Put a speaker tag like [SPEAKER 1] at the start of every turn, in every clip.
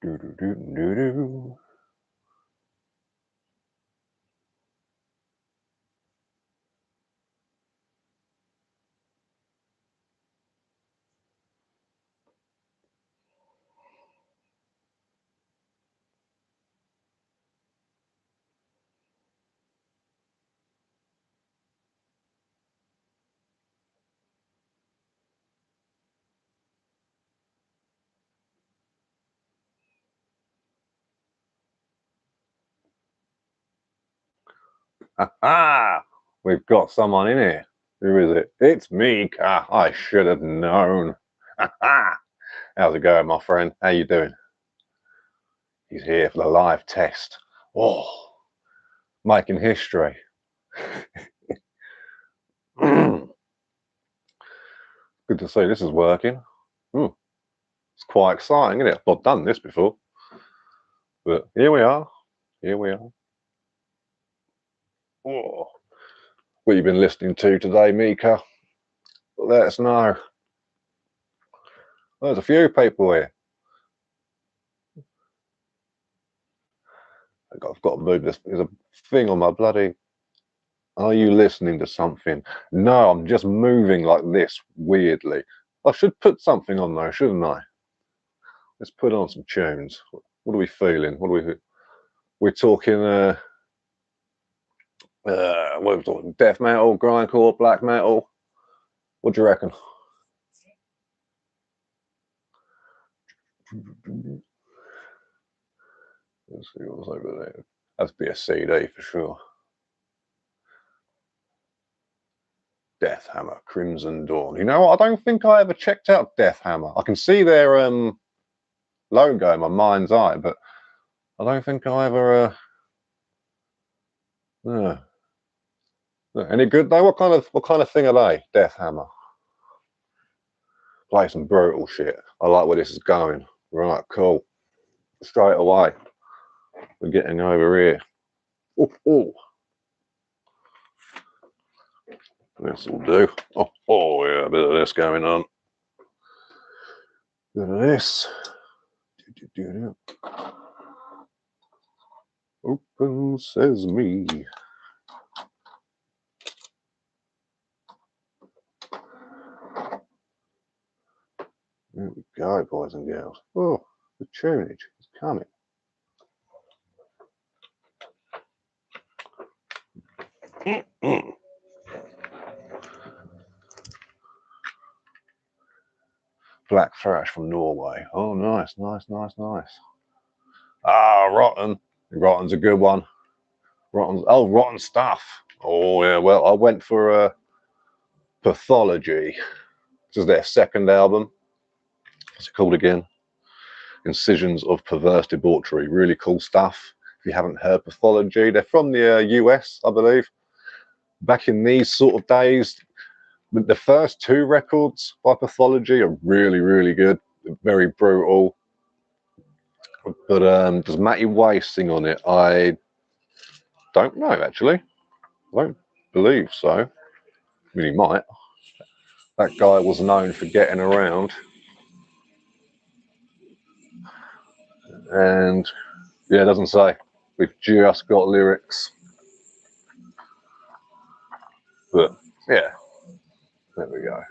[SPEAKER 1] Do, do, do, do, do. Ah, we've got someone in here. Who is it? It's me, Car. I should have known. How's it going, my friend? How you doing? He's here for the live test. Oh, making history. Good to see this is working. It's quite exciting, isn't it? I've not done this before. But here we are. Here we are. Oh, what you been listening to today, Mika? Let us know. There's a few people here. I've got to move this. There's a thing on my bloody. Are you listening to something? No, I'm just moving like this weirdly. I should put something on though, shouldn't I? Let's put on some tunes. What are we feeling? What are we? We're talking. What are we talking? Death metal, grindcore, black metal. What do you reckon? Let's see what's over there. That'd be a CD for sure. Death Hammer, Crimson Dawn. You know what? I don't think I ever checked out Death Hammer. I can see their logo in my mind's eye, but I don't think I ever. Any good though? What kind of thing are they? Death Hammer. Play some brutal shit. I like where this is going. Right, cool. Straight away, we're getting over here. Oh. This will do. Oh yeah, a bit of this going on. Bit of this. Open sesame. There we go, boys and girls. Oh, the tunage is coming. Black Thrash from Norway. Oh, nice. Ah, Rotten. Rotten's a good one. Rotten Stuff. Oh, yeah. Well, I went for Pathology. This is their second album. What's it called again? Incisions of Perverse Debauchery. Really cool stuff. If you haven't heard Pathology, they're from the US, I believe. Back in these sort of days, the first two records by Pathology are really, really good. They're very brutal. But does Matty Way sing on it? I don't know, actually. I don't believe so. I mean, he might. That guy was known for getting around. And yeah, it doesn't say. We've just got lyrics. But yeah, there we go.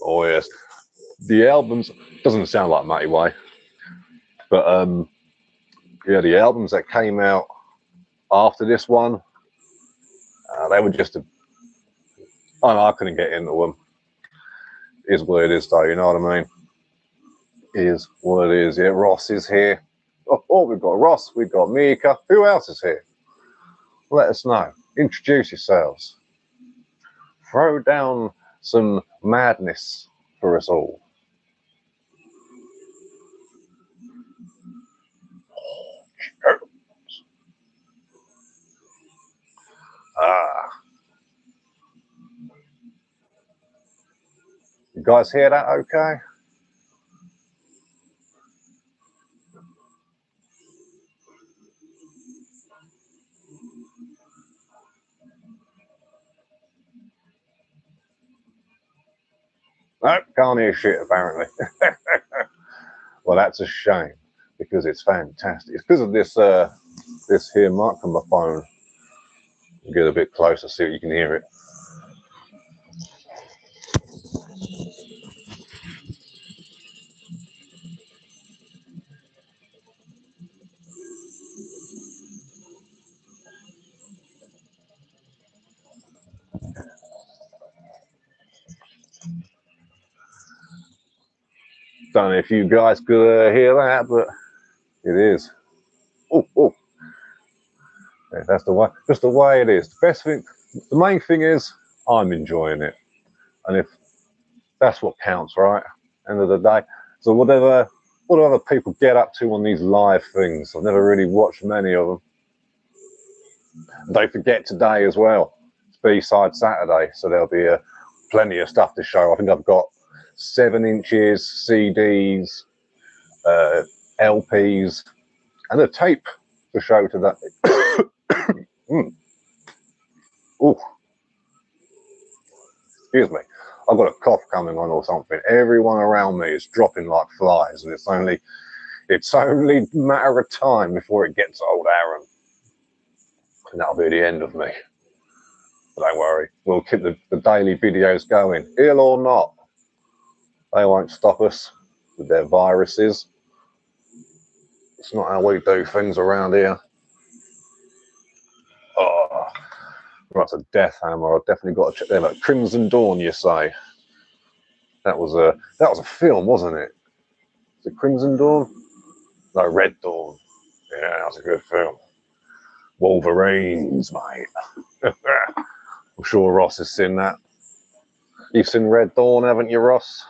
[SPEAKER 1] Oh yes. The albums doesn't sound like Matty Way. But yeah, the albums that came out after this one, they were just I couldn't get into them. Is what it is, though. You know what I mean? Is what it is. Yeah, Ross is here. Oh, we've got Ross. We've got Mika. Who else is here? Let us know. Introduce yourselves. Throw down some madness for us all. You guys hear that okay? Nope, can't hear shit apparently. Well, that's a shame because it's fantastic. It's because of this this here mic on my phone. Get a bit closer, see if you can hear it. Don't know if you guys could hear that, but it is. Oh, oh. Yeah, that's the way. Just the way it is. The best thing, the main thing is, I'm enjoying it, and if that's what counts, right? End of the day. So what do other people get up to on these live things? I've never really watched many of them. Don't forget today as well. It's B-side Saturday, so there'll be plenty of stuff to show. I think I've got 7 inches, CDs, LPs, and a tape to show today. Ooh, excuse me. I've got a cough coming on or something. Everyone around me is dropping like flies, and it's only a matter of time before it gets old Aaron, and that'll be the end of me. But don't worry, we'll keep the daily videos going, ill or not. They won't stop us with their viruses. It's not how we do things around here. Oh, that's a death hammer. I've definitely got to check them out. Crimson Dawn, you say? That was a film, wasn't it? Is it Crimson Dawn? No, Red Dawn. Yeah, that was a good film. Wolverines, mate. I'm sure Ross has seen that. You've seen Red Dawn, haven't you, Ross?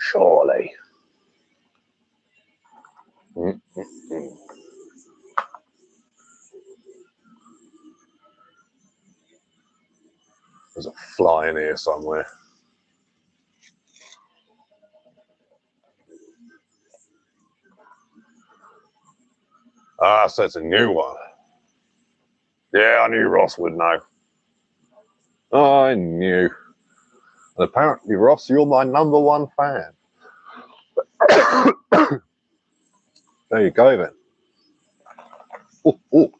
[SPEAKER 1] Surely. There's a fly in here somewhere. Ah, so it's a new one. Yeah, I knew Ross would know. I knew. And apparently, Ross, you're my #1 fan. There you go, then. Ooh, ooh.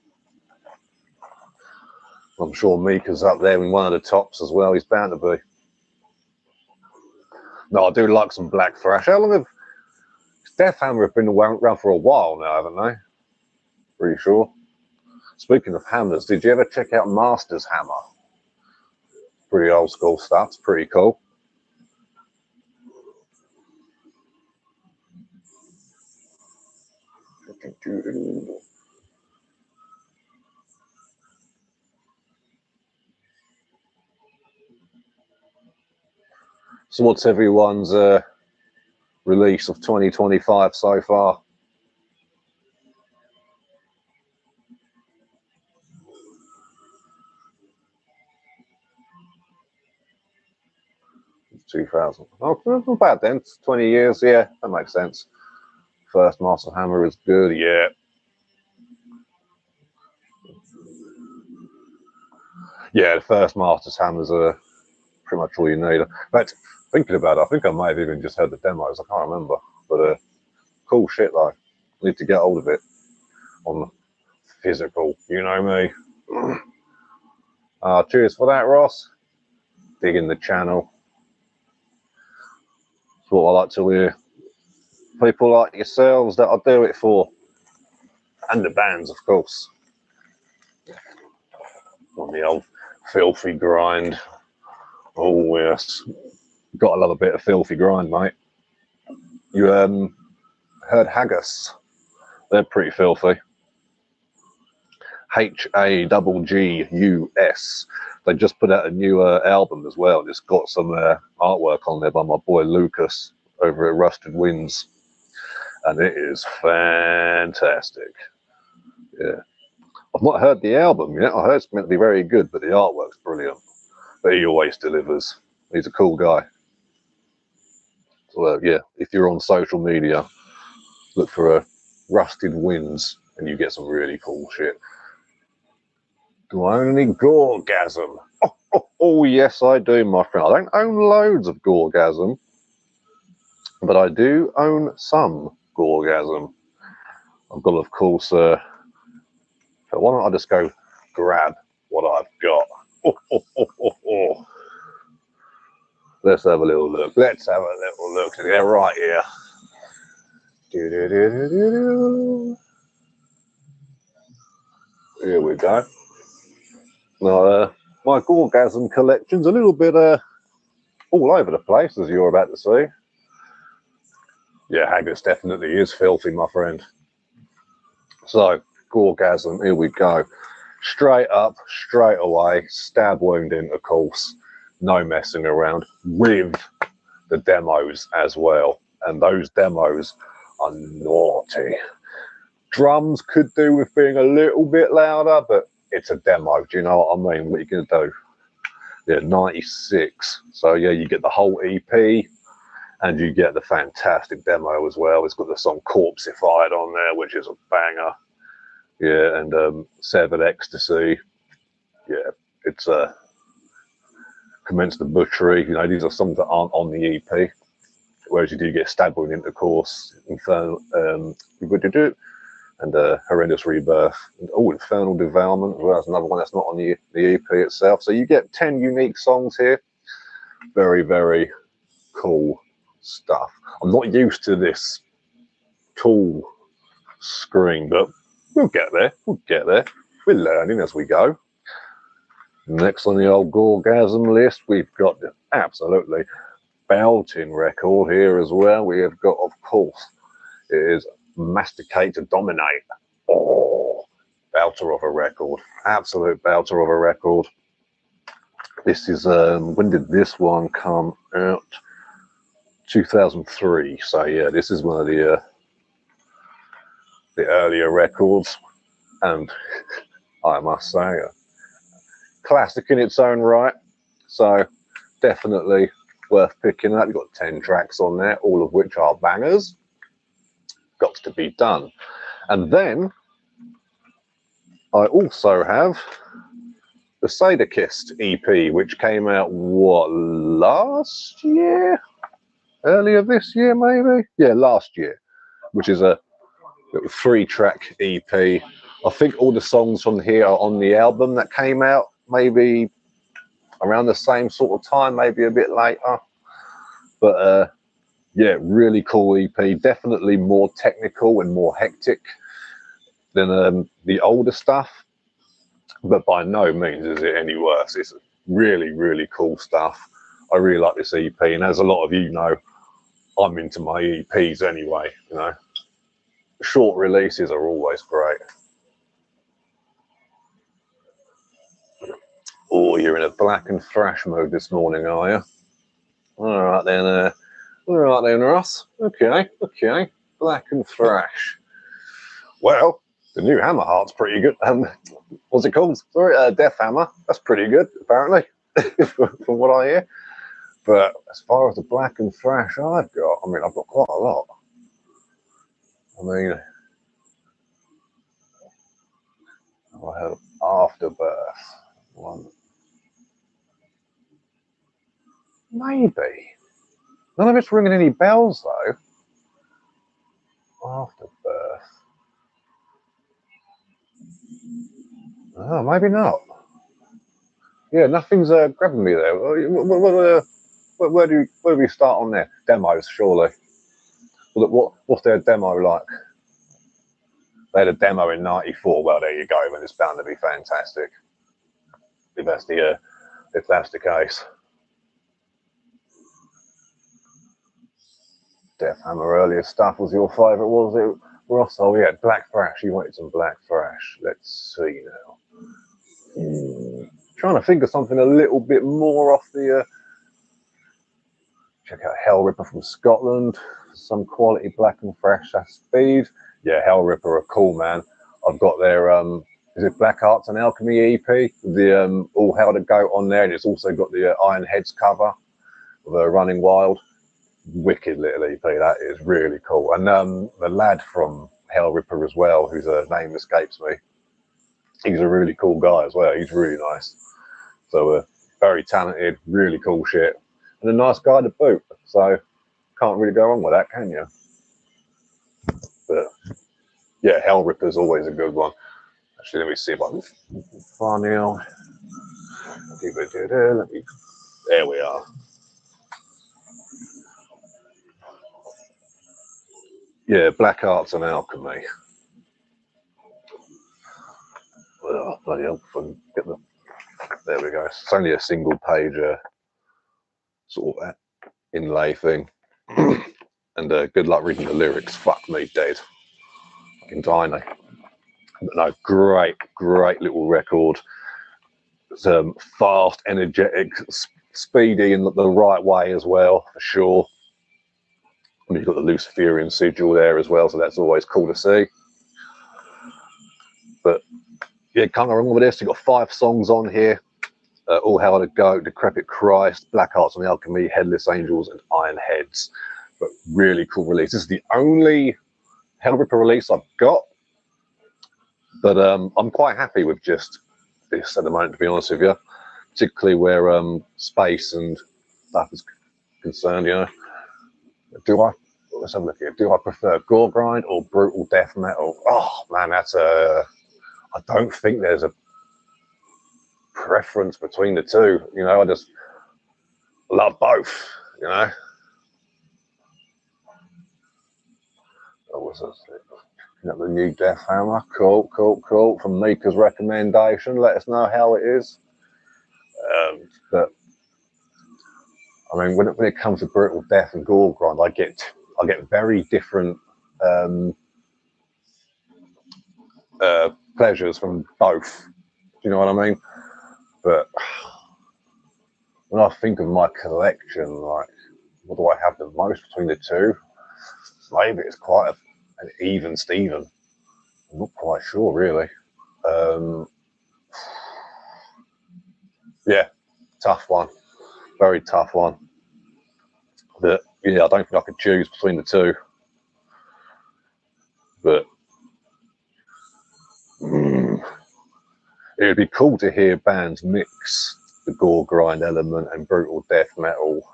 [SPEAKER 1] I'm sure Mika's up there in one of the tops as well. He's bound to be. No, I do like some Black Thrash. How long have Death Hammer have been around for a while now, haven't they? Pretty sure. Speaking of hammers, did you ever check out Master's Hammer? Pretty old school stuff. It's pretty cool. So what's everyone's release of 2025 so far? It's 2000. Oh, not bad then. It's 20 years. Yeah, that makes sense. First Master Hammer is good. Yeah. Yeah, the first Master's Hammers are pretty much all you need. But thinking about it, I think I might have even just heard the demos. I can't remember. But cool shit though. Need to get hold of it on physical. You know me. Cheers for that, Ross. Digging the channel. That's what I like to hear. People like yourselves that I do it for. And the bands, of course. On the old filthy grind. Oh, yes. Gotta love a bit of filthy grind, mate. You heard Haggis? They're pretty filthy. Haggus. They just put out a new album as well. It's got some artwork on there by my boy Lucas over at Rusted Winds. And it is fantastic. Yeah. I've not heard the album yet. I heard it's meant to be very good, but the artwork's brilliant. But he always delivers. He's a cool guy. So yeah, if you're on social media, look for Rusted Winds and you get some really cool shit. Do I own any Gorgasm? Oh, yes, I do, my friend. I don't own loads of Gorgasm, but I do own some Gorgasm. I've got, of course, so why don't I just go grab what I've got? Let's have a little look. Let's have a little look. Yeah, right here. Here we go. Now, my Gorgasm collection's a little bit all over the place, as you're about to see. Yeah, Haggis definitely is filthy, my friend. So, Gorgasm, here we go. Straight up, straight away, stab wound into course. No messing around with the demos as well. And those demos are naughty. Drums could do with being a little bit louder, but it's a demo. Do you know what I mean? What are you going to do? Yeah, 96. So yeah, you get the whole EP and you get the fantastic demo as well. It's got the song Corpseified on there, which is a banger. Yeah, and Severed Ecstasy. Yeah, it's Commence the Butchery. You know, these are songs that aren't on the EP. Whereas you do get Stab Wound Intercourse, Infernal, and Horrendous Rebirth. And, Infernal Devourment as well. That's another one that's not on the EP itself. So you get 10 unique songs here. Very, very cool stuff. I'm not used to this tall screen, but we'll get there. We'll get there. We're learning as we go. Next on the old Gorgasm list, we've got the absolutely belting record here as well. We have got, of course, it is Masticate to Dominate. Oh, belter of a record. Absolute belter of a record. This is, when did this one come out? 2003. So yeah, this is one of the earlier records, and I must say, classic in its own right. So definitely worth picking up. You've got 10 tracks on there, all of which are bangers. Got to be done. And then I also have the Sadakist EP, which came out, what, last year? Earlier this year, maybe? Yeah, last year, which is a 3-track EP. I think all the songs from here are on the album that came out maybe around the same sort of time, maybe a bit later. But yeah, really cool EP. Definitely more technical and more hectic than the older stuff, but by no means is it any worse. It's really, really cool stuff. I really like this EP, and as a lot of you know, I'm into my EPs anyway. You know, short releases are always great. Oh, you're in a black and thrash mode this morning, are you? All right then, Ross. Okay, black and thrash. Well, the new Hammerheart's pretty good. What's it called? Sorry, Death Hammer. That's pretty good, apparently, from what I hear. But as far as the black and thrash I've got, I mean, I've got quite a lot. I mean, I have Afterbirth one. Maybe. None of it's ringing any bells, though. Afterbirth. Oh, maybe not. Yeah, nothing's grabbing me there. Where do we start on there? Demos, surely. What's their demo like? They had a demo in '94. Well, there you go. And it's bound to be fantastic. If that's the case. Death Hammer earlier stuff was your favourite, was it, Ross? Oh yeah, Black Thrash. You wanted some Black Thrash. Let's see now. Trying to think of something a little bit more off the. Check out Hell Ripper from Scotland. Some quality Black and Thrash speed. Yeah, Hell Ripper are cool, man. I've got their is it Black Arts and Alchemy EP? The All Hell to Go on there, and it's also got the Iron Heads cover of Running Wild. Wicked little EP, that is really cool. And the lad from Hell Ripper as well, whose name escapes me, he's a really cool guy as well. He's really nice. So very talented, really cool shit, and a nice guy to boot. So Can't really go wrong with that, can you? But yeah, Hell Ripper's always a good one. Actually, let me see if I can find now. There we are. Yeah, Black Arts and Alchemy. Oh, bloody hell, get the, there we go. It's only a single page sort of inlay thing. And good luck reading the lyrics. Fuck me dead. Fucking tiny. But no, great little record. It's fast, energetic, speedy in the right way as well, for sure. And you've got the Luciferian sigil there as well, so that's always cool to see. But yeah, can't go wrong with this. You've got 5 songs on here. All How to Go, Decrepit Christ, Black Arts and Alchemy, Headless Angels, and Iron Heads. But really cool release. This is the only Hellripper release I've got. But I'm quite happy with just this at the moment, to be honest with you. Particularly where space and stuff is concerned, you know. Let's have a look here. Do I prefer gore grind or brutal death metal? Oh man, that's a. I don't think there's a preference between the two. You know, I just love both. You know. Oh, what's this? The new Death Hammer. Cool. From Mika's recommendation. Let us know how it is. But I mean, when it comes to brutal death and gore grind, I get very different pleasures from both. Do you know what I mean? But when I think of my collection, like, what do I have the most between the two? Maybe it's quite an even Steven. I'm not quite sure, really. Yeah, tough one. Very tough one. But yeah, I don't think I could choose between the two. But it would be cool to hear bands mix the gore grind element and brutal death metal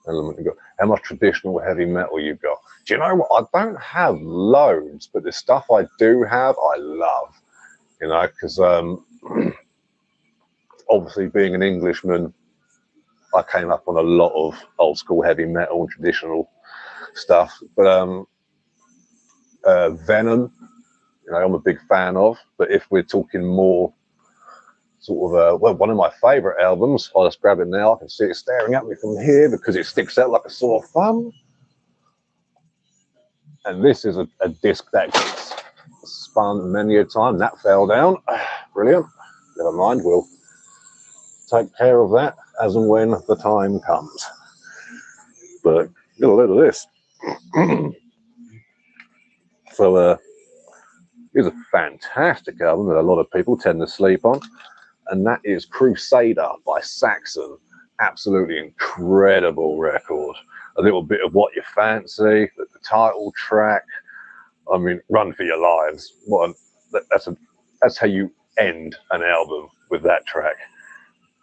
[SPEAKER 1] element. How much traditional heavy metal you've got? Do you know what? I don't have loads, but the stuff I do have, I love. You know, because obviously being an Englishman, I came up on a lot of old school heavy metal and traditional stuff. But Venom, you know, I'm a big fan of. But if we're talking more sort of, well, one of my favourite albums, I'll just grab it now. I can see it staring at me from here because it sticks out like a sore thumb. And this is a disc that gets spun many a time. That fell down. Brilliant. Never mind, we'll take care of that as and when the time comes. But get a load of this. So it's a fantastic album that a lot of people tend to sleep on, and that is Crusader by Saxon. Absolutely incredible record. A little bit of What You Fancy, the title track. I mean, Run for Your Lives. That's how you end an album, with that track.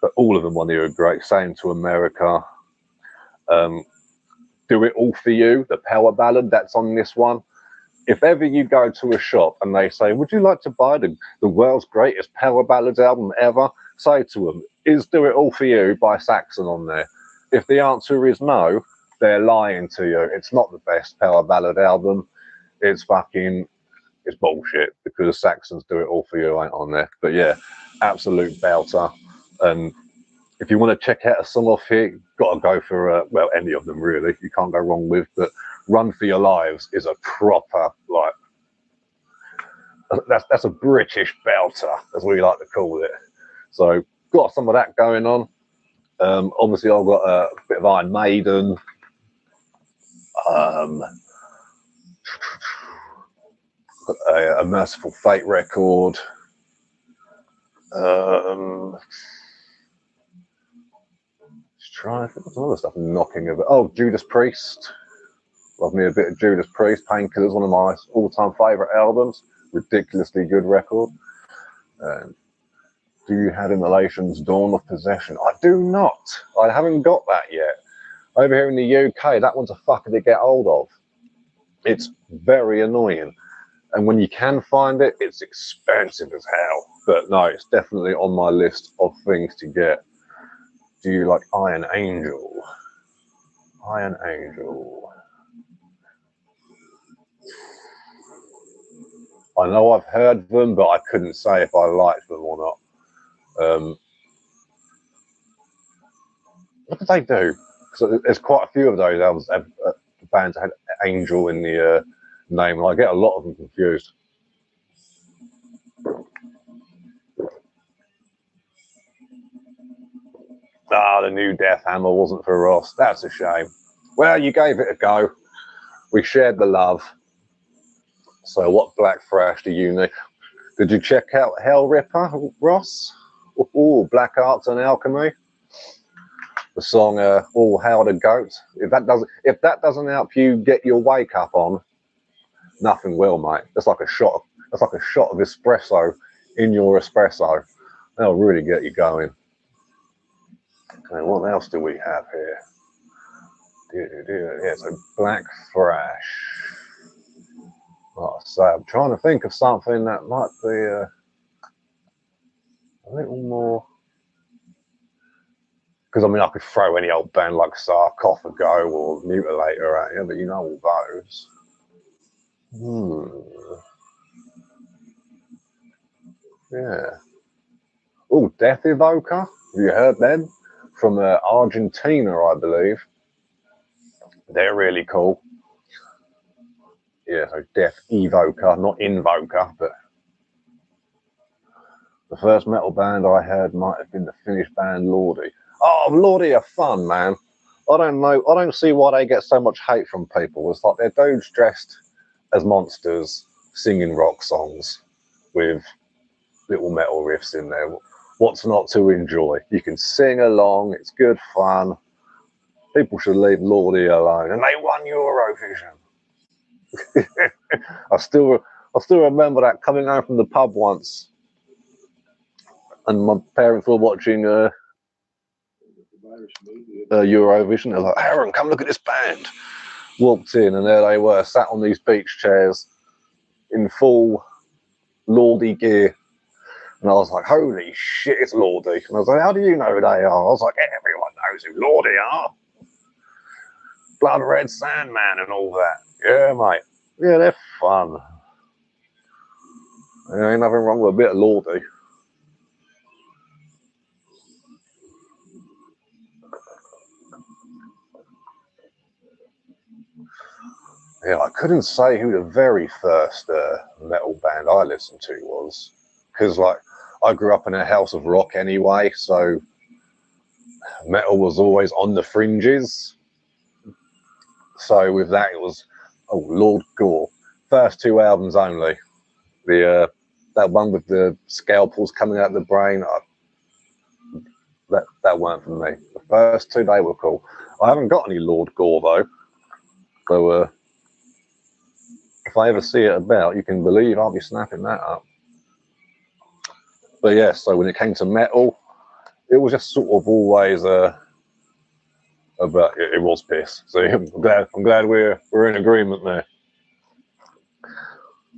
[SPEAKER 1] But all of them on here are great. Same to America. Do It All For You, the power ballad, that's on this one. If ever you go to a shop and they say, would you like to buy the world's greatest power ballads album ever? Say to them, is Do It All For You by Saxon on there? If the answer is no, they're lying to you. It's not the best power ballad album. It's bullshit, because Saxon's Do It All For You ain't on there. But yeah, absolute belter. And if you want to check out a song off here, you've got to go for, well, any of them really. You can't go wrong with, but Run For Your Lives is a proper, like, that's a British belter, as we like to call it. So got some of that going on. Obviously I've got a bit of Iron Maiden. A Merciful Fate record. Just trying to think of some other stuff knocking over. Oh, Judas Priest. Love me a bit of Judas Priest. Painkillers, one of my all-time favourite albums. Ridiculously good record. Do you have Immolation's Dawn of Possession? I do not. I haven't got that yet. Over here in the UK, that one's a fucker to get hold of. It's very annoying. And when you can find it, it's expensive as hell. But no, it's definitely on my list of things to get. Do you like Iron Angel? Iron Angel. I know I've heard them, but I couldn't say if I liked them or not. What did they do? So there's quite a few of those albums, bands that had Angel in the name, and I get a lot of them confused. Ah, the new Death Hammer wasn't for Ross. That's a shame. Well, you gave it a go. We shared the love. So what Black Thrash do you need? Did you check out Hell Ripper, Ross? Oh, Black Arts and Alchemy. The song All Hail the Goat. If that doesn't help you get your wake up on, nothing will, mate. That's like a shot of espresso in your espresso. That'll really get you going. Okay, what else do we have here? Yeah, so Black Thrash. Like I say, I'm trying to think of something that might be a little more. Because I mean, I could throw any old band like Sarcophago or Mutilator at you, but you know all those. Yeah. Oh, Death Evoker. Have you heard them? From Argentina, I believe. They're really cool. Yeah, so Death Evoker, not Invoker, but the first metal band I heard might have been the Finnish band Lordi. Oh, Lordi are fun, man. I don't know. I don't see why they get so much hate from people. It's like they're dudes dressed as monsters singing rock songs with little metal riffs in there. What's not to enjoy? You can sing along. It's good fun. People should leave Lordi alone. And they won Eurovision. I still remember that, coming home from the pub once, and my parents were watching Eurovision. They're like, "Aaron, come look at this band." Walked in, and there they were, sat on these beach chairs in full Lordi gear. And I was like, "Holy shit, it's Lordi!" And I was like, "How do you know who they are?" I was like, "Everyone knows who Lordi are. Blood Red Sandman and all that." Yeah, mate. Yeah, they're fun. There ain't nothing wrong with a bit of Lordi. Yeah, I couldn't say who the very first metal band I listened to was, because like I grew up in a house of rock anyway, so metal was always on the fringes. So with that, it was Lord Gore, first two albums only. The that one with the scalpels coming out of the brain, that weren't for me. The first two, they were cool. I haven't got any Lord Gore though, so if I ever see it about, you can believe I'll be snapping that up. But yeah, so when it came to metal, it was just sort of always about it was piss. So I'm glad we're in agreement there.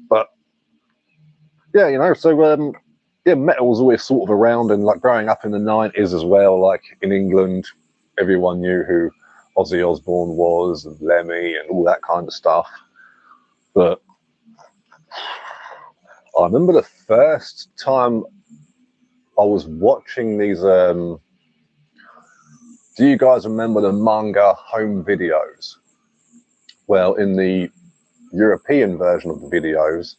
[SPEAKER 1] But yeah, you know, so yeah, metal was always sort of around, and like growing up in the 90s as well, like in England, everyone knew who Ozzy Osbourne was and Lemmy and all that kind of stuff. But I remember the first time I was watching these do you guys remember the manga home videos? Well, in the European version of the videos,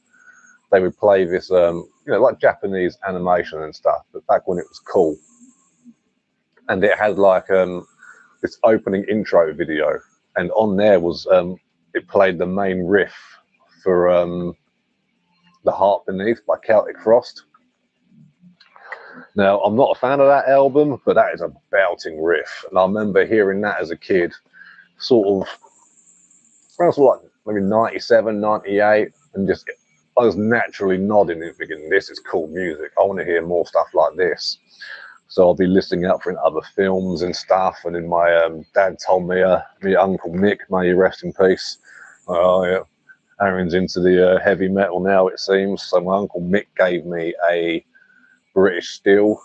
[SPEAKER 1] they would play this, you know, like Japanese animation and stuff, but back when it was cool. And it had like this opening intro video, and on there was, it played the main riff for The Heart Beneath by Celtic Frost. Now, I'm not a fan of that album, but that is a belting riff. And I remember hearing that as a kid, sort of, I was like maybe 97, 98, and just, I was naturally nodding and thinking, this is cool music. I want to hear more stuff like this. So I'll be listening out for in other films and stuff. And then my dad told me, my Uncle Mick, may he rest in peace. Oh yeah, Aaron's into the heavy metal now, it seems. So my Uncle Mick gave me a British Steel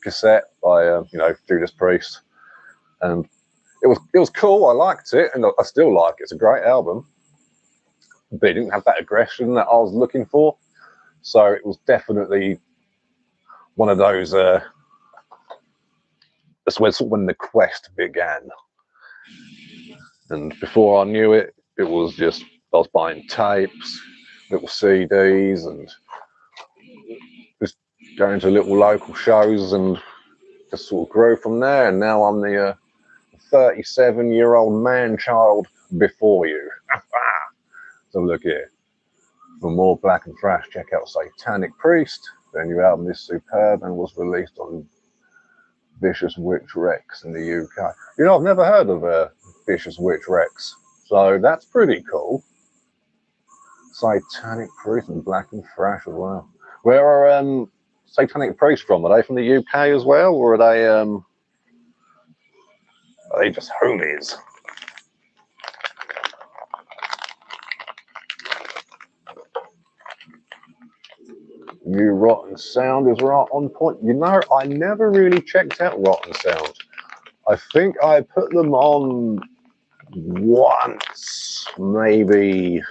[SPEAKER 1] cassette by you know, Judas Priest, and it was cool. I liked it, and I still like it. It's a great album, but it didn't have that aggression that I was looking for. So it was definitely one of those. That's when the quest began, and before I knew it, it was just I was buying tapes, little CDs, and just going to little local shows, and just sort of grew from there. And now I'm the 37-year-old man-child before you. So look here. For more black and thrash, check out Satanic Priest. Their new album is superb and was released on Vicious Witch Rex in the UK. You know, I've never heard of Vicious Witch Rex, so that's pretty cool. Satanic Priest and black and thrash as well. Where are Satanic Priest from? Are they from the UK as well, or are they just homies? New Rotten Sound is right on point. You know, I never really checked out Rotten Sound. I think I put them on once, maybe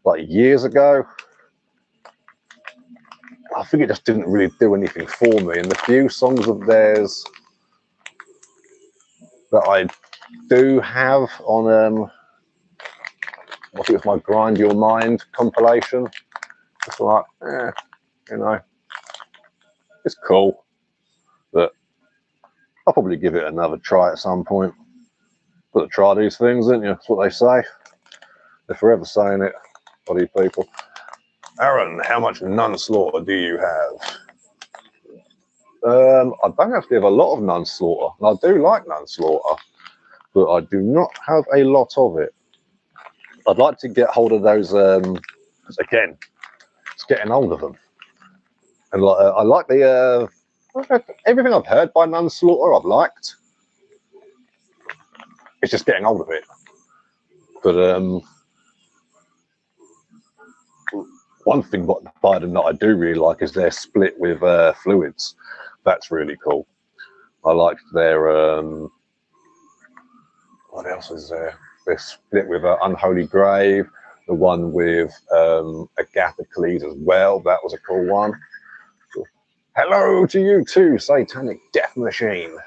[SPEAKER 1] like years ago. I think it just didn't really do anything for me. And the few songs of theirs that I do have on, I think it's my Grind Your Mind compilation. It's like, you know, it's cool, but I'll probably give it another try at some point. But try these things, didn't you? That's what they say. They're forever saying it, bloody people. Aaron, how much Nun Slaughter do you have? I don't actually have a lot of Nun Slaughter. And I do like Nun Slaughter, but I do not have a lot of it. I'd like to get hold of those, because again, it's getting hold of them. And like, I like the, everything I've heard by Nun Slaughter I've liked. It's just getting hold of it. But one thing by them that I do really like is their split with Fluids. That's really cool. I liked their, what else is there? Their split with Unholy Grave, the one with Agathocles as well. That was a cool one. Hello to you too, Satanic Death Machine.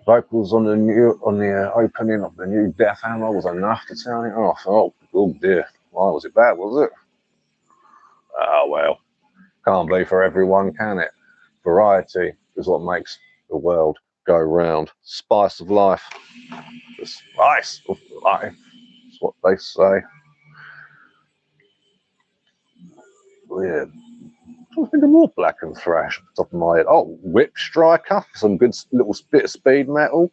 [SPEAKER 1] Vocals on the opening of the new Death Hammer was enough to turn it off. Oh dear. Why was it bad, was it? Oh well. Can't be for everyone, can it? Variety is what makes the world go round. Spice of life. The spice of life. That's what they say. Weird. I think of more black and thrash off the top of my head. Oh, Whip Striker, some good little bit of speed metal.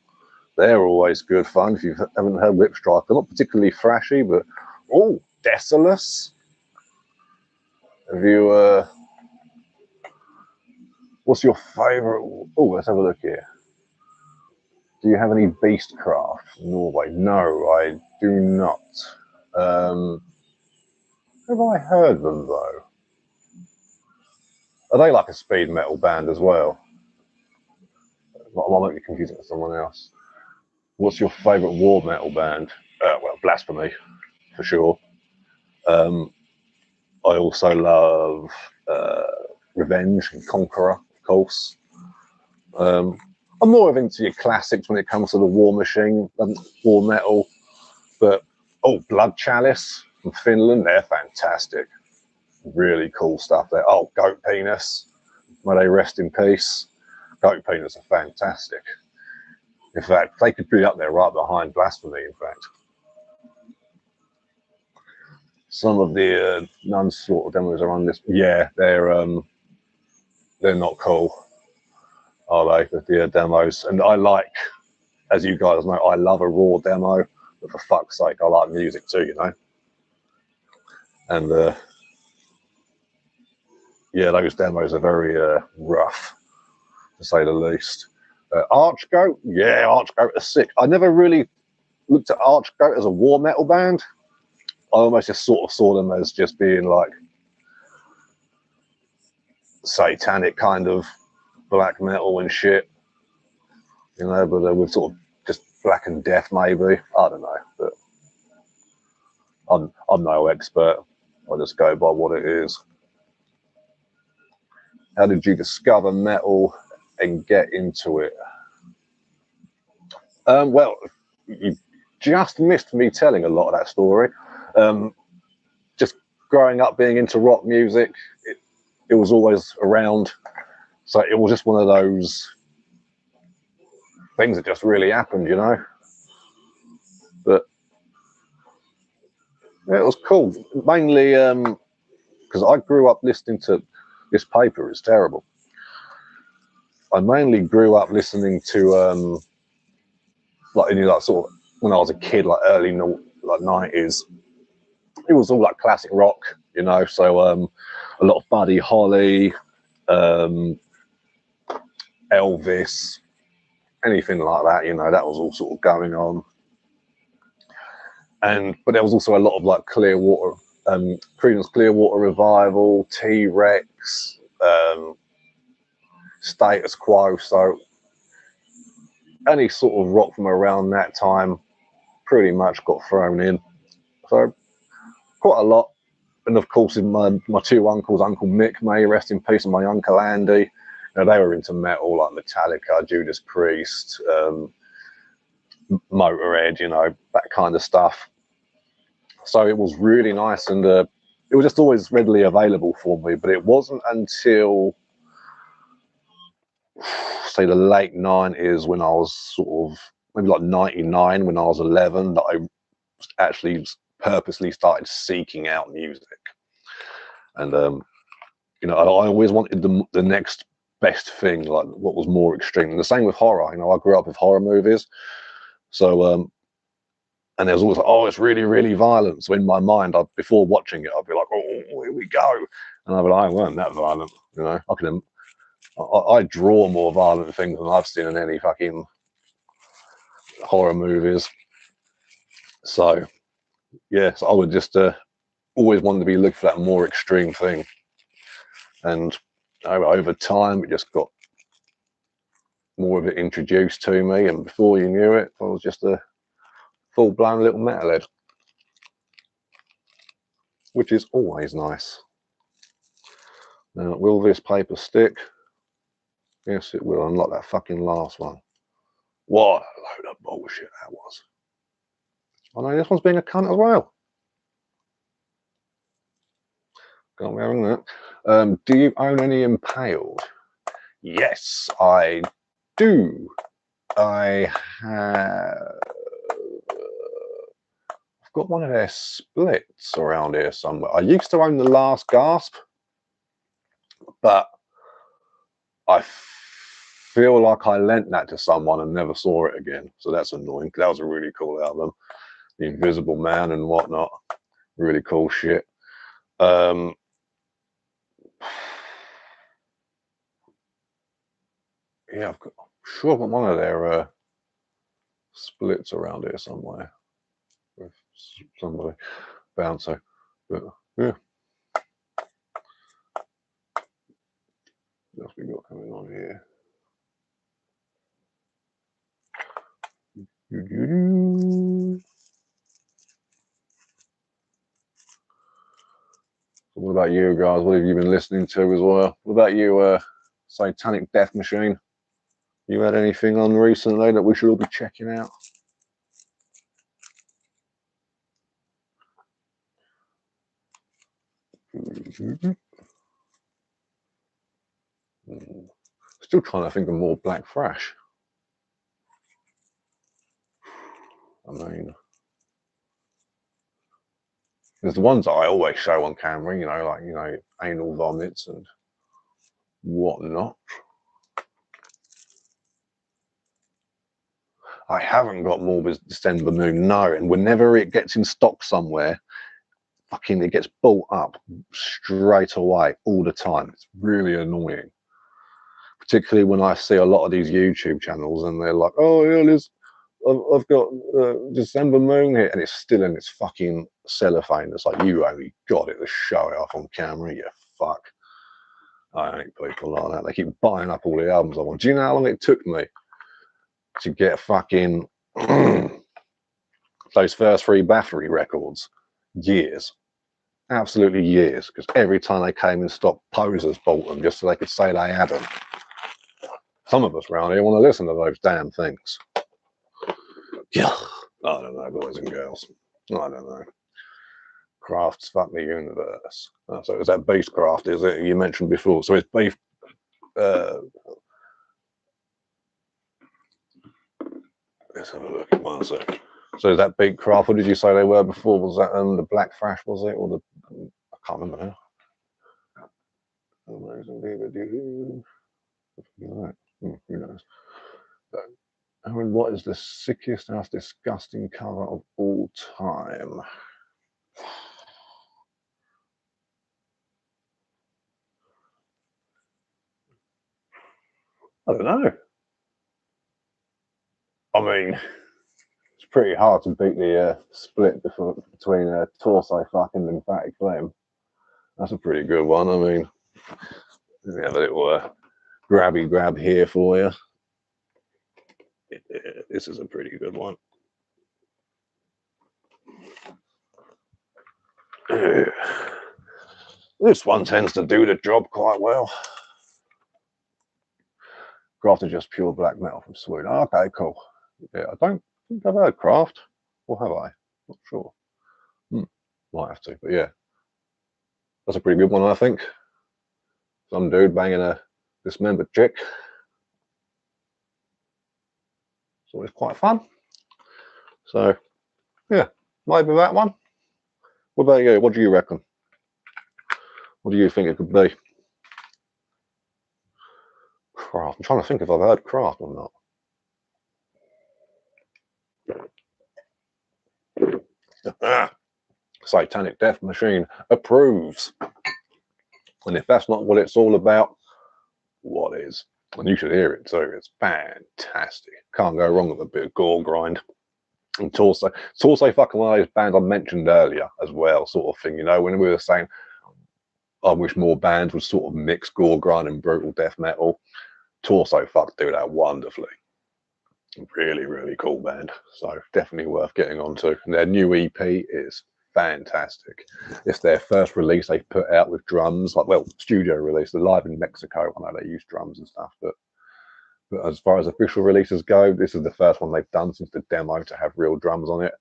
[SPEAKER 1] They're always good fun if you haven't heard Whip Striker. Not particularly thrashy, but oh, Desolus. Have you? What's your favourite? Oh, let's have a look here. Do you have any Beastcraft from Norway? No, I do not. Have I heard them though? Are they like a speed metal band as well? I might be confusing with someone else. What's your favourite war metal band? Well, Blasphemy, for sure. I also love Revenge and Conqueror, of course. I'm more of into your classics when it comes to the War Machine, war metal. But, oh, Blood Chalice from Finland, they're fantastic. Really cool stuff there. Oh, Goat Penis, may they rest in peace. Goat Penis are fantastic. In fact, they could be up there right behind Blasphemy, in fact. Some of the Nun Slaughter demos are on this. Yeah, they're not cool, are they? The demos. And I like, as you guys know, I love a raw demo, but for fuck's sake, I like music too, you know. And Yeah, those demos are very rough, to say the least. Archgoat, yeah, Archgoat are sick. I never really looked at Archgoat as a war metal band. I almost just sort of saw them as just being like satanic kind of black metal and shit, you know, but with sort of just black and death maybe. I don't know, but I'm no expert. I just go by what it is. How did you discover metal and get into it? Well, you just missed me telling a lot of that story. Just growing up being into rock music, it was always around. So it was just one of those things that just really happened, you know. But yeah, it was cool. Mainly because I grew up listening to This Paper is Terrible. I mainly grew up listening to like, you know, like sort of when I was a kid, like early like 90s. It was all like classic rock, you know. So a lot of Buddy Holly, Elvis, anything like that, you know. That was all sort of going on. But there was also a lot of like Clearwater, Creedence Clearwater Revival, T-Rex, Status Quo. So any sort of rock from around that time pretty much got thrown in. So quite a lot. And of course, in my two uncles, Uncle Mick, may he rest in peace, and my Uncle Andy, you know, they were into metal like Metallica, Judas Priest, Motorhead, you know, that kind of stuff. So it was really nice, and it was just always readily available for me. But it wasn't until, say, the late 90s, when I was sort of maybe like 99, when I was 11, that I actually purposely started seeking out music. And you know, I always wanted the next best thing, like what was more extreme. And the same with horror. You know, I grew up with horror movies, so and there was always like, oh, it's really, really violent. So in my mind, before watching it, I'd be like, oh, here we go, and I'd be like, I weren't that violent. You know, I draw more violent things than I've seen in any fucking horror movies. So yeah, so I would just always want to be looking for that more extreme thing, and over time, it just got more of it introduced to me, and before you knew it, I was just a full-blown little metalhead, which is always nice. Now, will this paper stick? Yes, it will, unlike that fucking last one. What a load of bullshit that was. I know this one's being a cunt as well. Can't be having that. Do you own any Impaled? Yes, I do. I have. I've got one of their splits around here somewhere. I used to own the Last Gasp, but I feel like I lent that to someone and never saw it again. So that's annoying. That was a really cool album. The Invisible Man and whatnot. Really cool shit. Yeah, I'm sure I've got one of their splits around here somewhere with somebody. Bouncer. But yeah. What else we got coming on here? What about you guys? What have you been listening to as well? What about you, Satanic Death Machine? You had anything on recently that we should all be checking out? Still trying to think of more Black Thrash. I mean, there's the ones that I always show on camera, you know, like, you know, Anal Vomits and whatnot. I haven't got Morbid December Moon, no, and whenever it gets in stock somewhere, fucking, it gets bought up straight away all the time. It's really annoying. Particularly when I see a lot of these YouTube channels and they're like, oh yeah, I've got December moon here, and it's still in its fucking cellophane. It's like, you only got it to show it off on camera, you fuck. I hate people like that. They keep buying up all the albums I want. Do you know how long it took me to get fucking those first 3 Battery records? Years. Absolutely years. Because every time they came in stock, posers bought them just so they could say they had them. Some of us around here want to listen to those damn things. Yeah, I don't know, boys and girls. I don't know. Crafts fuck the universe. Oh, so is that Beastcraft, is it? You mentioned before. So it's beef. Let's have a look at 1 sec. So is that Beastcraft? What did you say they were before? Was that the Black Thrash, was it? Or the, I can't remember now. Who knows? I mean, what is the sickest, most disgusting cover of all time? I don't know. I mean, it's pretty hard to beat the split between Torso Fucking and Emphatic Flame. That's a pretty good one. I mean, let me have a little grabby grab here for you. This is a pretty good one. This one tends to do the job quite well. Craft is just pure black metal from Sweden. Okay, cool. Yeah, I don't think I've heard Craft. Or have I? Not sure. Might have to, but yeah. That's a pretty good one, I think. Some dude banging a dismembered chick. It's always quite fun. So, yeah, maybe that one. What about you? What do you reckon? What do you think it could be? Craft. I'm trying to think if I've heard Craft or not. Satanic Death Machine approves. And if that's not what it's all about, what is? And you should hear it too. It's fantastic. Can't go wrong with a bit of gore grind. And Torso fucking one of those bands I mentioned earlier as well, sort of thing. You know, when we were saying, I wish more bands would sort of mix gore grind and brutal death metal. Torso fuck do that wonderfully. Really, really cool band. So definitely worth getting onto. And their new EP is fantastic. It's their first release they've put out with drums, like, well, studio release. They're live in Mexico. I know they use drums and stuff, but as far as official releases go, this is the first one they've done since the demo to have real drums on it.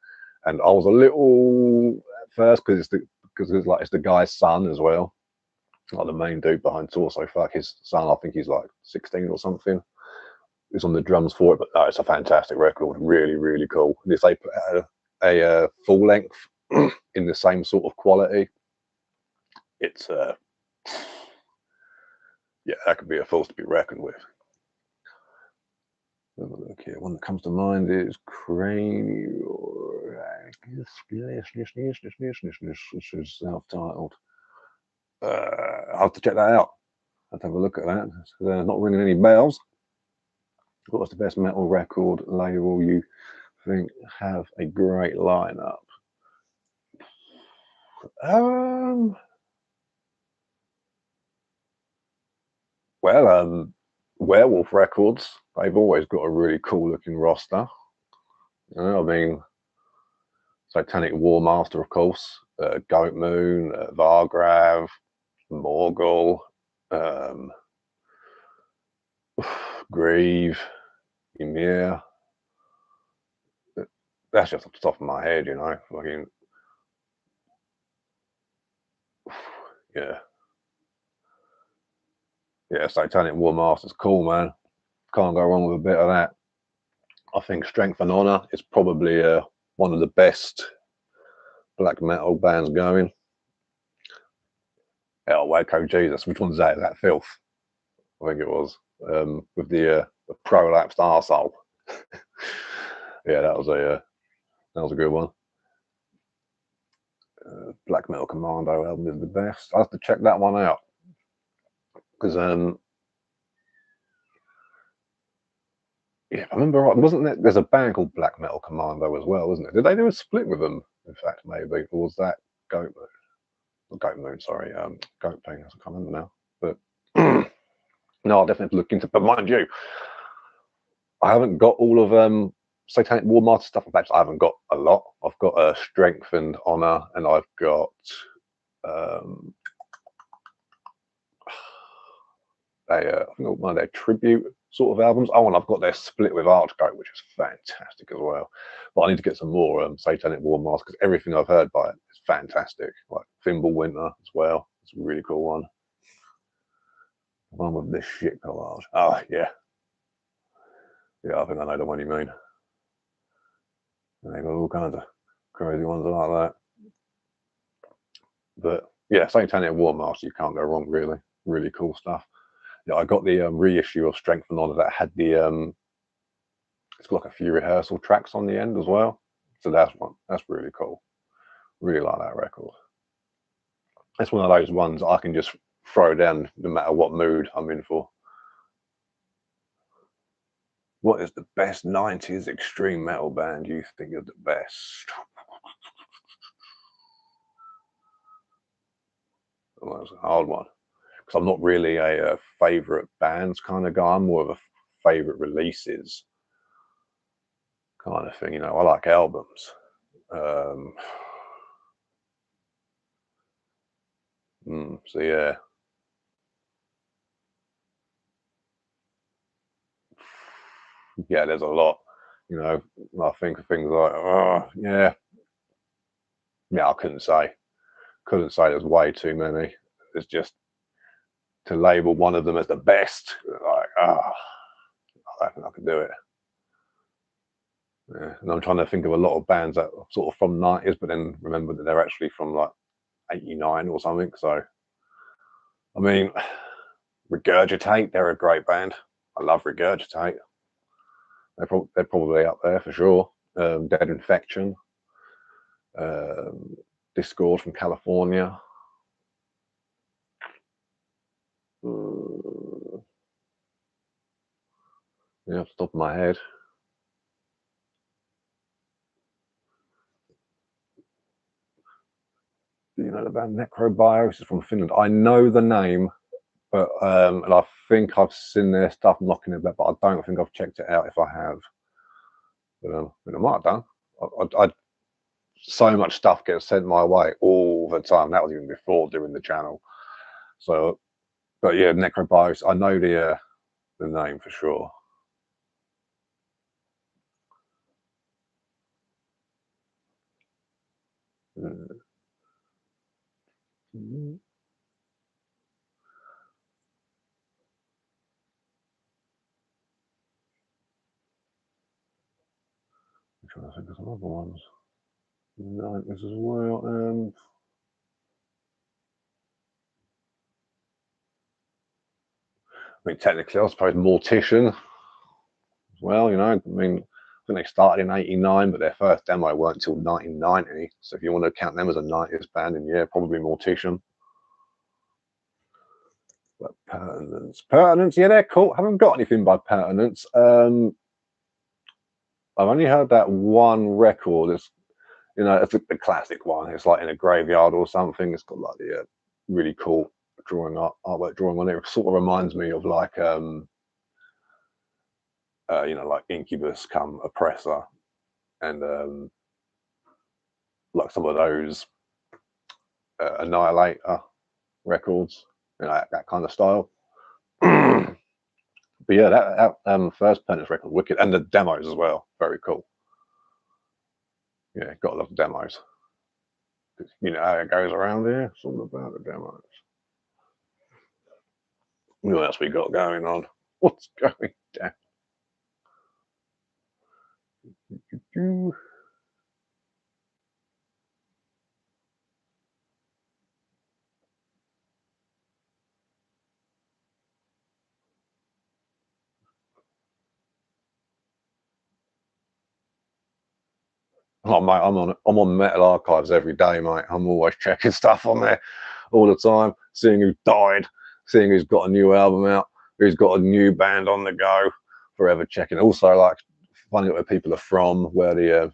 [SPEAKER 1] And I was a little at first because it's the guy's son as well, like the main dude behind Torso Fuck. His son, I think he's like 16 or something. He's on the drums for it, but no, it's a fantastic record. Really, really cool. And if they put out a full length in the same sort of quality, it's yeah, that could be a force to be reckoned with. Have a look here. One that comes to mind is Cranial. This is self-titled. I'll have to check that out. I'll have a look at that. Not ringing any bells. What's the best metal record label you think have a great lineup? Well, Werewolf Records, they've always got a really cool looking roster. You know, I mean, Satanic War Master, of course, Goat Moon, Vargrav, Morgul, Grieve, Ymir. That's just off the top of my head, you know. Fucking, yeah. Yeah, Satanic War Master's cool, man. Can't go wrong with a bit of that. I think Strength and Honor is probably one of the best black metal bands going. Oh, Waco Jesus, which one's that? Is that Filth? I think it was. With the prolapsed arsehole. Yeah, that was a good one. Black Metal Commando album is the best. I have to check that one out because yeah, if I remember right, wasn't there? There's a band called Black Metal Commando as well, wasn't it? Did they do a split with them? In fact, maybe, or was that Goat Moon? Goat Moon, sorry, Goat Thing. I can't remember now. But no, I'll definitely look into. But mind you, I haven't got all of Satanic War Master stuff. In fact, I haven't got a lot. I've got Strength and Honor, and I've got I think one of their tribute sort of albums. Oh, and I've got their split with Archgoat, which is fantastic as well. But I need to get some more Satanic War Master because everything I've heard by it is fantastic. Like Thimble Winter as well. It's a really cool one. One with this shit collage. Oh yeah. Yeah, I think I know the one you mean. And they've got all kinds of crazy ones like that. But yeah, Satanic War Master, you can't go wrong, really. Really cool stuff. Yeah, I got the reissue of Strength and Honor that had the it's got like a few rehearsal tracks on the end as well. So that's really cool. Really like that record. It's one of those ones I can just throw down no matter what mood I'm in for. What is the best 90s extreme metal band you think is the best? Well, that's a hard one because I'm not really a favorite bands kind of guy. I'm more of a favorite releases kind of thing. You know, I like albums. So yeah, there's a lot. You know, I think of things like, oh yeah, I couldn't say. There's way too many. It's just to label one of them as the best. Like, I don't think I can do it. Yeah. And I'm trying to think of a lot of bands that are sort of from 90s, but then remember that they're actually from like 89 or something. So, I mean, Regurgitate, they're a great band. I love Regurgitate. They're probably up there for sure. Dead Infection, Discord from California. Yeah, off the top of my head. You know the band Necrobiosis from Finland. I know the name, but and I think I've seen their stuff knocking about, but I don't think I've checked it out if I have. But I might have done. I so much stuff gets sent my way all the time. That was even before doing the channel. So, but yeah, Necrobiosis. I know the name for sure. I'm trying to think of some other ones. 90s as well. I mean, technically, I suppose Mortician as well. You know, I mean, I think they started in '89, but their first demo weren't until 1990. So if you want to count them as a 90s band, then yeah, probably Mortician. But Pertinence, yeah, they're cool. I haven't got anything by Pertinence. I've only heard that one record. It's it's a classic one. It's like in a graveyard or something. It's got like the really cool artwork drawing on it. It sort of reminds me of like like Incubus come Oppressor and like some of those Annihilator records, that kind of style. But yeah, that first Penance record, wicked, and the demos as well, very cool. Yeah, gotta love the demos. You know how it goes around here. It's all about the demos. What else we got going on? What's going down? Oh mate, I'm on Metal Archives every day, mate. I'm always checking stuff on there all the time, seeing who died, seeing who's got a new album out, who's got a new band on the go. Forever checking. Also, like finding out where people are from, where they and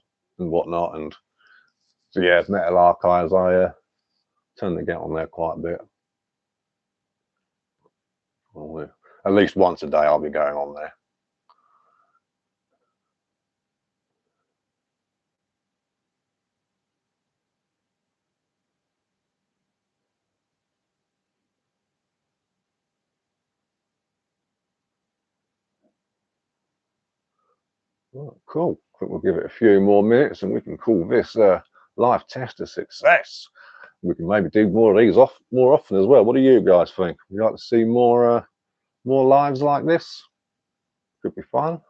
[SPEAKER 1] whatnot. And so yeah, Metal Archives. I tend to get on there quite a bit. Well, at least once a day, I'll be going on there. Oh, cool. I think we'll give it a few more minutes and we can call this live test a success. We can maybe do more of these more often as well. What do you guys think? Would you like to see more lives like this? Could be fun.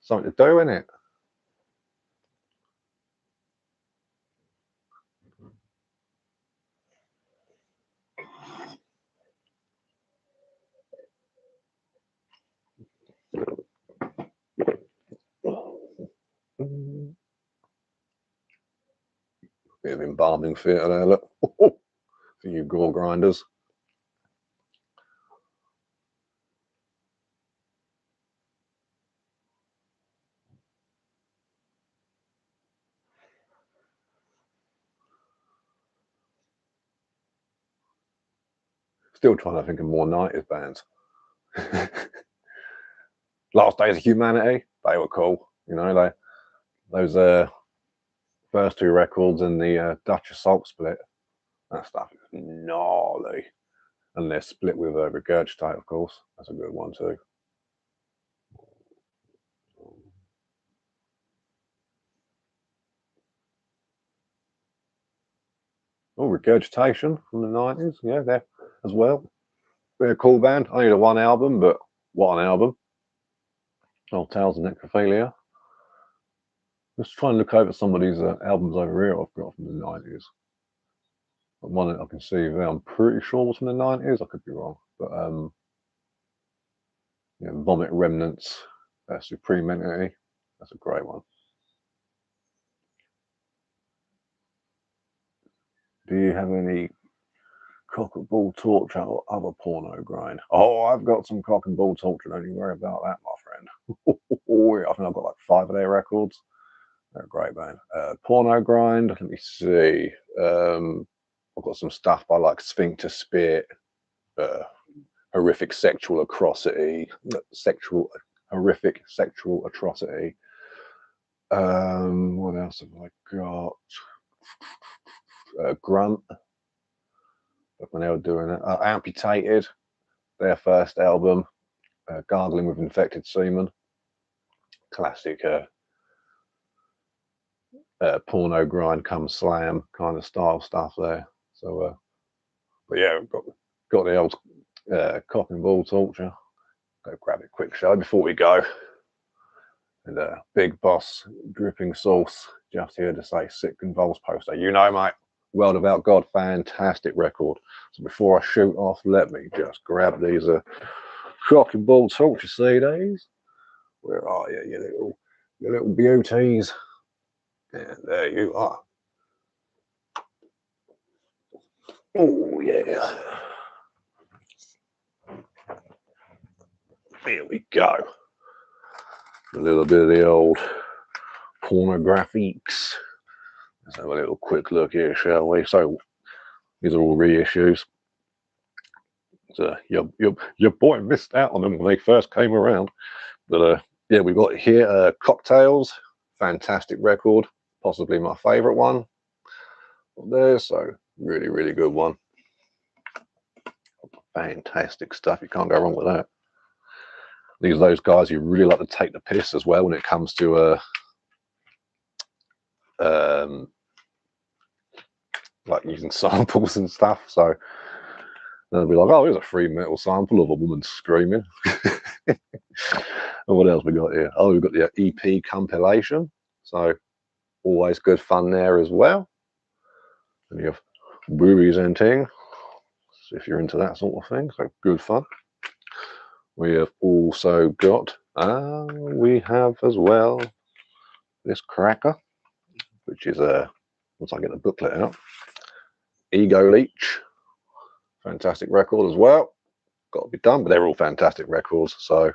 [SPEAKER 1] Something to do, innit? Bit of embalming theatre there, look. For you gore grinders. Still trying to think of more 90s bands. Last Days of Humanity, they were cool. You know, those first two records and the Dutch Assault split, that stuff is gnarly. And they're split with Regurgitate, of course. That's a good one too. Oh, Regurgitation from the 90s. Yeah, there as well. They're a cool band. Only the one album, but what an album. Old Tales of Necrophilia. Just trying to look over some of these albums over here I've got from the 90s. One that I can see there, I'm pretty sure was from the 90s. I could be wrong. But yeah, Vomit Remnants, Supreme Entity. That's a great one. Do you have any cock and ball torture or other porno grind? Oh, I've got some cock and ball torture. Don't you worry about that, my friend. I think I've got like 5 of their records. They're a great band. Porno grind. Let me see. I've got some stuff by like Sphincter Spit, horrific sexual atrocity, horrific sexual atrocity. What else have I got? Grunt. When they were doing it, Amputated, their first album, Gargling with Infected Semen, classic porno grind come slam kind of style stuff there. So, but yeah, got the old cock and ball torture. Go grab a quick show before we go. And Big Boss Dripping Sauce just here to say sick convulsed poster. You know, mate, World Without God, fantastic record. So before I shoot off, let me just grab these cock and ball torture CDs. Where are you, you little beauties? And there you are. Oh yeah. Here we go. A little bit of the old pornographics. Let's have a little quick look here, shall we? So these are all reissues. So your boy missed out on them when they first came around. But yeah, we've got here Cocktails, fantastic record, possibly my favorite one. There, so really, really good one. Fantastic stuff. You can't go wrong with that. These are those guys who really like to take the piss as well when it comes to like using samples and stuff. So they'll be like, oh, here's a free metal sample of a woman screaming. And what else we got here? Oh, we've got the EP compilation. So always good fun there as well. And you have boobies and things, if you're into that sort of thing. So good fun. We have also got, we have as well this cracker. which is once I get the booklet out, Ego Leech, fantastic record as well. Got to be done, but they're all fantastic records. So,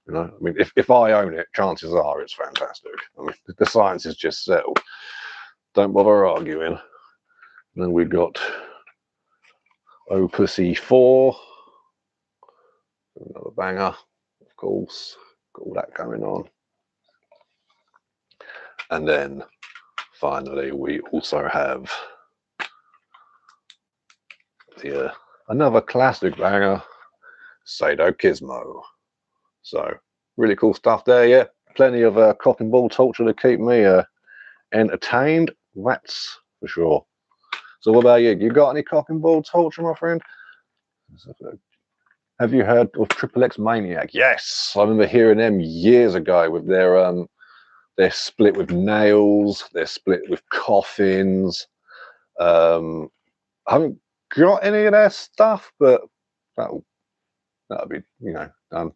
[SPEAKER 1] you know, I mean, if I own it, chances are it's fantastic. I mean, the science is just settled. Don't bother arguing. And then we've got Opus E4, another banger, of course. Got all that going on. And then finally, we also have the another classic banger, Sadokismo. So really cool stuff there. Yeah, plenty of cock and ball torture to keep me entertained. That's for sure. So what about you? You got any cock and ball torture, my friend? Have you heard of Triple X Maniac? Yes, I remember hearing them years ago with their split with nails, their split with coffins. I haven't got any of their stuff, but that'll be, you know, done.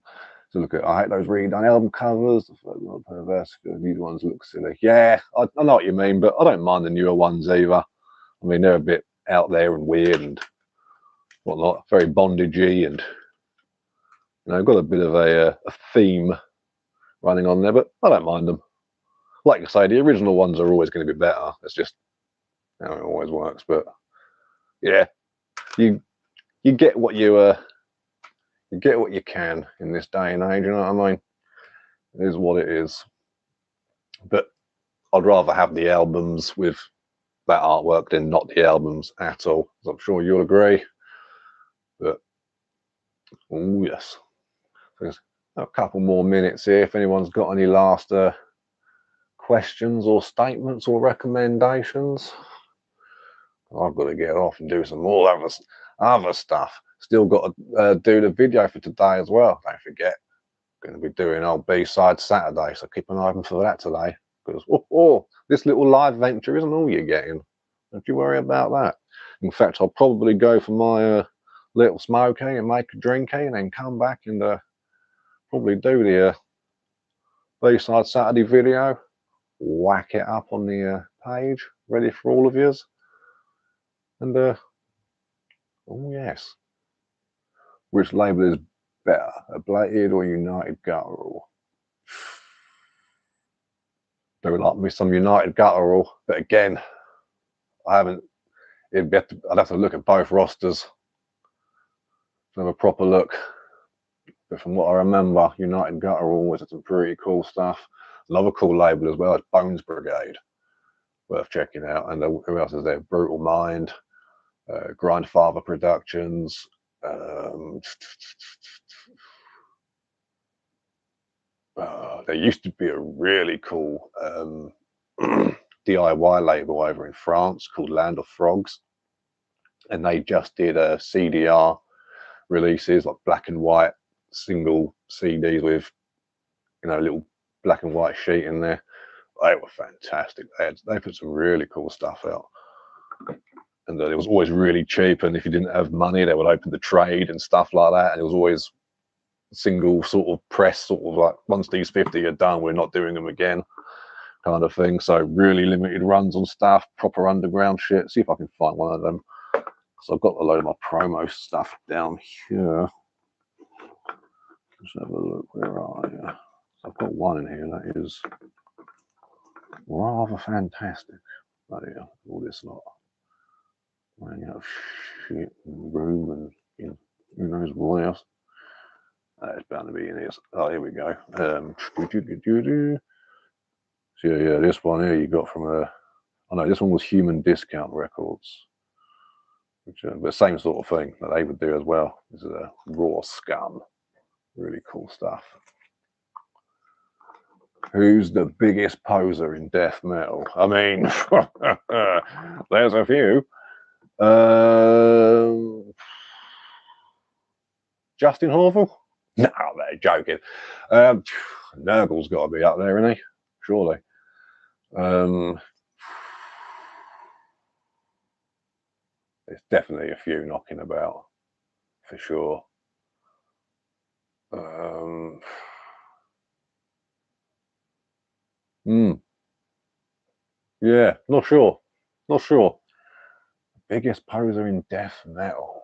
[SPEAKER 1] So look at, I hate those redone album covers. Perverse. These ones look silly. Yeah, I know what you mean, but I don't mind the newer ones either. I mean, they're a bit out there and weird and whatnot, very bondagey, and you know, got a bit of a theme running on there, but I don't mind them. Like I say, the original ones are always going to be better. It's just how it always works. But yeah, you get what you get what you can in this day and age. You know what I mean? It is what it is. But I'd rather have the albums with that artwork than not the albums at all. As I'm sure you'll agree. But oh yes, there's a couple more minutes here. If anyone's got any last questions or statements or recommendations, I've got to get off and do some more other stuff. Still got to do the video for today as well. Don't forget, going to be doing old B-side Saturday, so keep an eye open for that today. Because this little live venture isn't all you're getting. Don't you worry about that. In fact, I'll probably go for my little smoky and make a drinky, and then come back and probably do the B-side Saturday video. Whack it up on the page, ready for all of yous. And oh yes, which label is better, Ablated or United Guttural? Do like me some United Guttural, but again, I haven't. I'd have to look at both rosters to have a proper look. But from what I remember, United Guttural was some pretty cool stuff. Another cool label as well, Bones Brigade, worth checking out. And who else is there? Brutal Mind, Grindfather Productions. There used to be a really cool DIY label over in France called Land of Frogs, and they just did CDR releases, like black and white single CDs with, you know, a little black and white sheet in there. They were fantastic. They put some really cool stuff out, and it was always really cheap. And if you didn't have money, they would open the trade and stuff like that. And it was always single sort of press, sort of like, once these 50 are done, we're not doing them again, kind of thing. So really limited runs on stuff, proper underground shit. See if I can find one of them. So I've got a load of my promo stuff down here. Let's have a look. Where are you? So I've got one in here that is rather fantastic. Bloody hell, all this lot. Running out of shit and room and, you know, who knows what else. It's bound to be in here. Oh, here we go. So yeah, this one here you got from I know this one was Human Discount Records, which but same sort of thing that they would do as well. This is a Raw Scum. Really cool stuff. Who's the biggest poser in death metal? I mean, there's a few. Justin Horville? No, they're joking. Nurgle's got to be up there, isn't he? Surely. There's definitely a few knocking about, for sure. Yeah, not sure. Not sure. Biggest poser in death metal.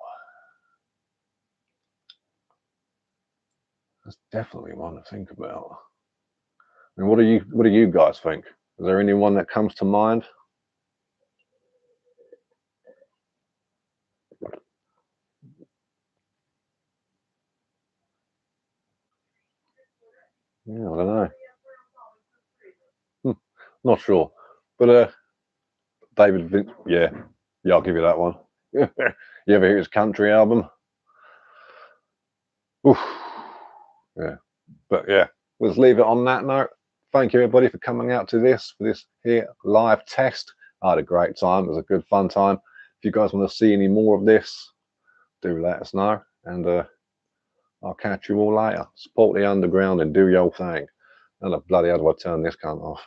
[SPEAKER 1] That's definitely one to think about. And what do you guys think? Is there anyone that comes to mind? Yeah, I don't know. Not sure. But David, yeah, I'll give you that one. You ever hear his country album? Oof. Yeah, but yeah, let's leave it on that note. Thank you everybody for coming out to for this here live test. I had a great time. It was a good fun time. If you guys want to see any more of this, do let us know, and I'll catch you all later. Support the underground and do your thing. And bloody how do I turn this cunt off?